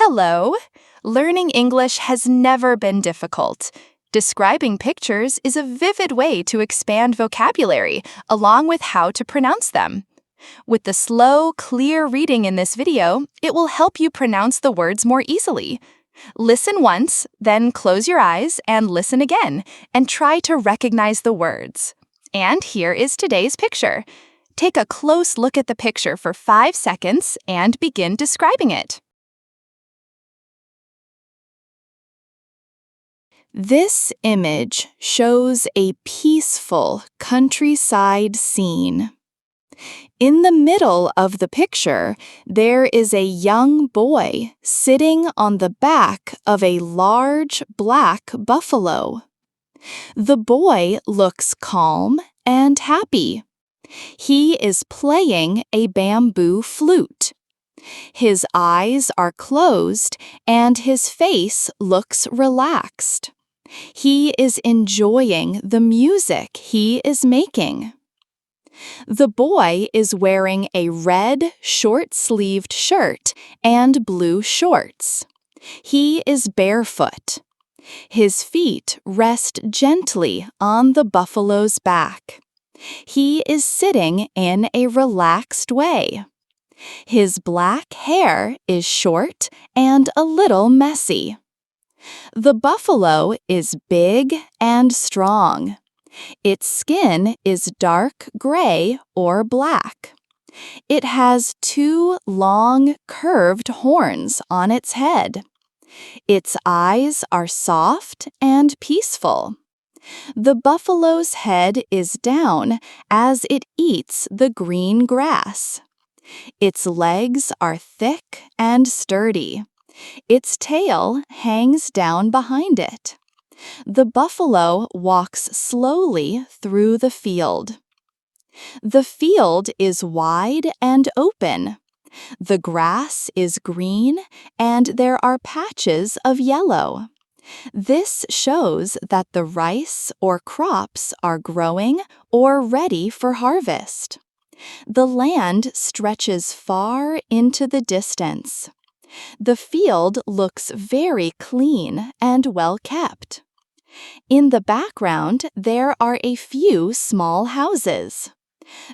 Hello! Learning English has never been difficult. Describing pictures is a vivid way to expand vocabulary, along with how to pronounce them. With the slow, clear reading in this video, it will help you pronounce the words more easily. Listen once, then close your eyes and listen again, and try to recognize the words. And here is today's picture. Take a close look at the picture for 5 seconds and begin describing it. This image shows a peaceful countryside scene. In the middle of the picture, there is a young boy sitting on the back of a large black buffalo. The boy looks calm and happy. He is playing a bamboo flute. His eyes are closed and his face looks relaxed. He is enjoying the music he is making. The boy is wearing a red, short-sleeved shirt and blue shorts. He is barefoot. His feet rest gently on the buffalo's back. He is sitting in a relaxed way. His black hair is short and a little messy. The buffalo is big and strong. Its skin is dark gray or black. It has 2 long, curved horns on its head. Its eyes are soft and peaceful. The buffalo's head is down as it eats the green grass. Its legs are thick and sturdy. Its tail hangs down behind it. The buffalo walks slowly through the field. The field is wide and open. The grass is green and there are patches of yellow. This shows that the rice or crops are growing or ready for harvest. The land stretches far into the distance. The field looks very clean and well kept. In the background, there are a few small houses.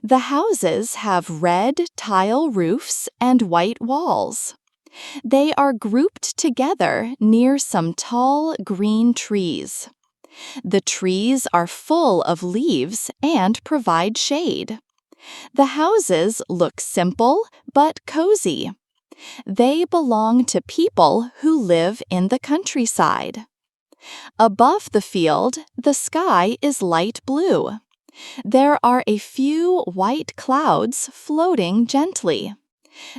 The houses have red tile roofs and white walls. They are grouped together near some tall green trees. The trees are full of leaves and provide shade. The houses look simple but cozy. They belong to people who live in the countryside. Above the field, the sky is light blue. There are a few white clouds floating gently.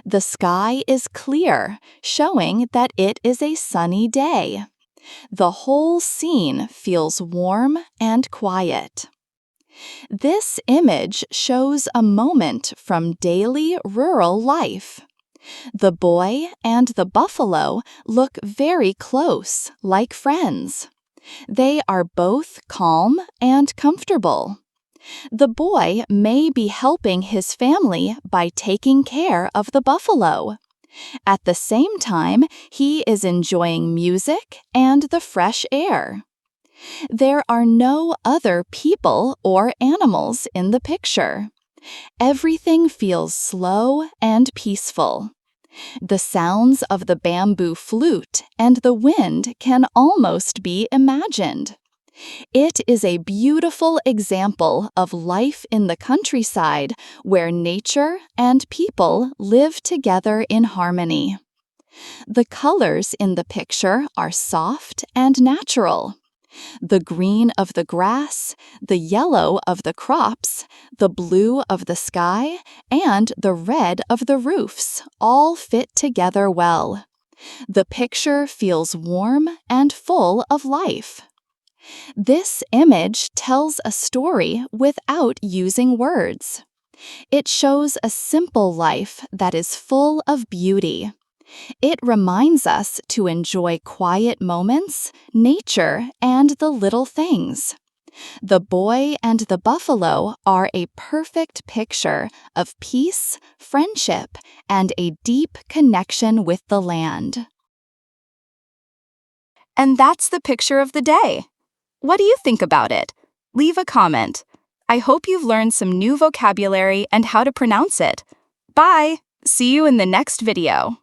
The sky is clear, showing that it is a sunny day. The whole scene feels warm and quiet. This image shows a moment from daily rural life. The boy and the buffalo look very close, like friends. They are both calm and comfortable. The boy may be helping his family by taking care of the buffalo. At the same time, he is enjoying music and the fresh air. There are no other people or animals in the picture. Everything feels slow and peaceful. The sounds of the bamboo flute and the wind can almost be imagined. It is a beautiful example of life in the countryside where nature and people live together in harmony. The colors in the picture are soft and natural. The green of the grass, the yellow of the crops, the blue of the sky, and the red of the roofs all fit together well. The picture feels warm and full of life. This image tells a story without using words. It shows a simple life that is full of beauty. It reminds us to enjoy quiet moments, nature, and the little things. The boy and the buffalo are a perfect picture of peace, friendship, and a deep connection with the land. And that's the picture of the day. What do you think about it? Leave a comment. I hope you've learned some new vocabulary and how to pronounce it. Bye! See you in the next video.